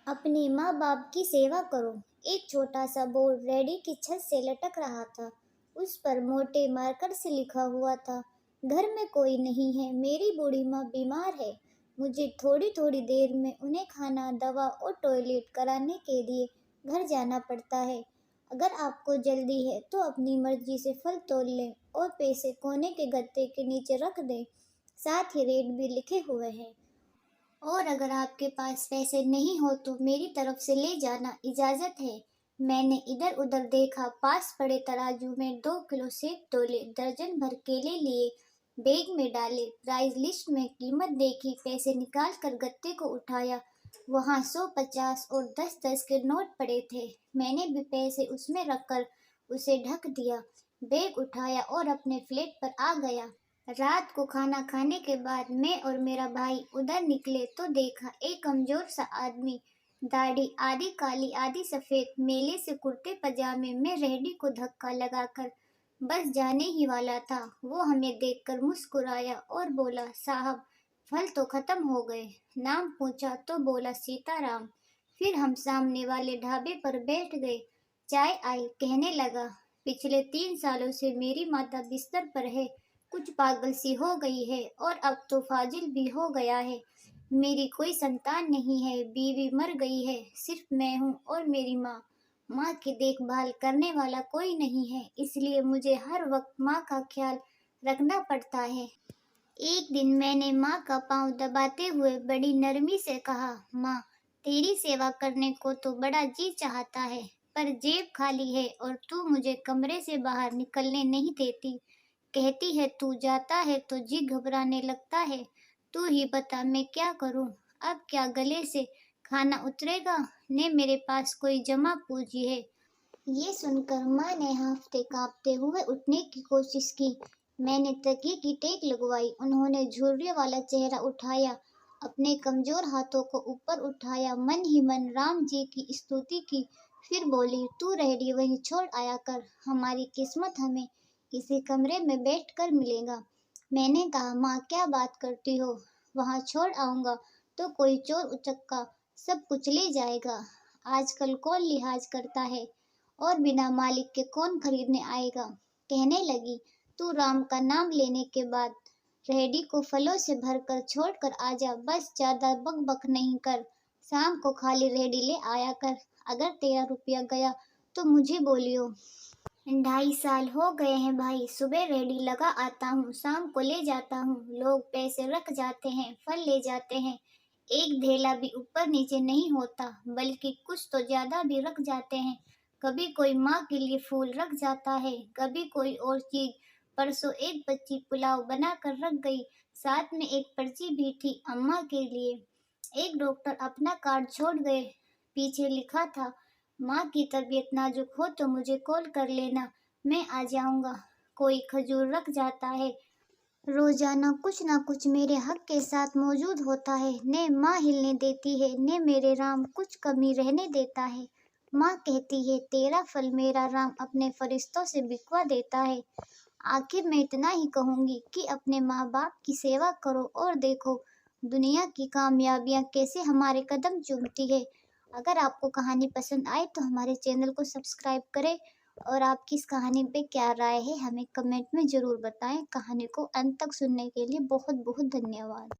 अपने माँ बाप की सेवा करो। एक छोटा सा बोर्ड रेडी की छत से लटक रहा था। उस पर मोटे मार्कर से लिखा हुआ था, घर में कोई नहीं है, मेरी बूढ़ी माँ बीमार है। मुझे थोड़ी थोड़ी देर में उन्हें खाना, दवा और टॉयलेट कराने के लिए घर जाना पड़ता है। अगर आपको जल्दी है तो अपनी मर्जी से फल तोड़ लें और पैसे कोने के गत्ते के नीचे रख दें। साथ ही रेट भी लिखे हुए हैं। और अगर आपके पास पैसे नहीं हो तो मेरी तरफ से ले जाना, इजाजत है। मैंने इधर उधर देखा, पास पड़े तराजू में 2 किलो सेब तोले, दर्जन भर केले लिए, बैग में डाले, प्राइस लिस्ट में कीमत देखी, पैसे निकाल कर गत्ते को उठाया। वहाँ 100, 50 और 10-10 के नोट पड़े थे। मैंने भी पैसे उसमें रखकर उसे ढक दिया, बैग उठाया और अपने फ्लैट पर आ गया। रात को खाना खाने के बाद मैं और मेरा भाई उधर निकले तो देखा एक कमजोर सा आदमी, दाढ़ी आधी काली आधी सफेद, मेले से कुर्ते पजामे में रेहड़ी को धक्का लगाकर बस जाने ही वाला था। वो हमें देखकर मुस्कुराया और बोला, साहब फल तो खत्म हो गए। नाम पूछा तो बोला सीताराम। फिर हम सामने वाले ढाबे पर बैठ गए। चाय आई, कहने लगा, पिछले 3 सालों से मेरी माता बिस्तर पर है, कुछ पागल सी हो गई है और अब तो फाजिल भी हो गया है। मेरी कोई संतान नहीं है, बीवी मर गई है, सिर्फ मैं हूँ और मेरी माँ। माँ की देखभाल करने वाला कोई नहीं है, इसलिए मुझे हर वक्त माँ का ख्याल रखना पड़ता है। एक दिन मैंने माँ का पाँव दबाते हुए बड़ी नरमी से कहा, माँ तेरी सेवा करने को तो बड़ा जी चाहता है, पर जेब खाली है और तू मुझे कमरे से बाहर निकलने नहीं देती। कहती है तू जाता है तो जी घबराने लगता है। तू ही बता मैं क्या करूं। अब क्या गले से खाना उतरेगा, ने मेरे पास कोई जमा पूंजी है। ये सुनकर माँ ने हांफते कांपते हुए उठने की कोशिश की। मैंने तकिए की टेक लगवाई। उन्होंने झुर्रियों वाला चेहरा उठाया, अपने कमजोर हाथों को ऊपर उठाया, मन ही मन राम जी की स्तुति की। फिर बोली, तू रेहड़ी वहीं छोड़ आया कर, हमारी किस्मत हमें इसी कमरे में बैठकर मिलेगा। मैंने कहा, माँ क्या बात करती हो, वहाँ छोड़ आऊंगा तो कोई चोर उचक्का सब कुछ ले जाएगा। आजकल कौन लिहाज करता है और बिना मालिक के कौन खरीदने आएगा। कहने लगी, तू राम का नाम लेने के बाद रेहड़ी को फलों से भरकर छोड़कर आजा, बस ज्यादा बक नहीं कर। शाम को खाली रेहड़ी ले आया कर। अगर तेरा रुपया गया तो मुझे बोलियो। 2.5 साल हो गए हैं भाई, सुबह रेहड़ी लगा आता हूँ, शाम को ले जाता हूँ। लोग पैसे रख जाते हैं, फल ले जाते हैं, एक धेला भी ऊपर नीचे नहीं होता, बल्कि कुछ तो ज्यादा भी रख जाते हैं। कभी कोई माँ के लिए फूल रख जाता है, कभी कोई और चीज। परसों एक बच्ची पुलाव बना कर रख गई, साथ में एक पर्ची भी थी अम्मा के लिए। एक डॉक्टर अपना कार्ड छोड़ गए, पीछे लिखा था, माँ की तबीयत नाजुक हो तो मुझे कॉल कर लेना, मैं आ जाऊंगा। कोई खजूर रख जाता है। रोजाना कुछ ना कुछ मेरे हक के साथ मौजूद होता है, ने माँ हिलने देती है, ने मेरे राम कुछ कमी रहने देता है। माँ कहती है, तेरा फल मेरा राम अपने फरिश्तों से बिकवा देता है। आखिर मैं इतना ही कहूंगी कि अपने माँ बाप की सेवा करो और देखो दुनिया की कामयाबियाँ कैसे हमारे कदम चूमती है। अगर आपको कहानी पसंद आए तो हमारे चैनल को सब्सक्राइब करें और आपकी इस कहानी पे क्या राय है हमें कमेंट में ज़रूर बताएं। कहानी को अंत तक सुनने के लिए बहुत बहुत धन्यवाद।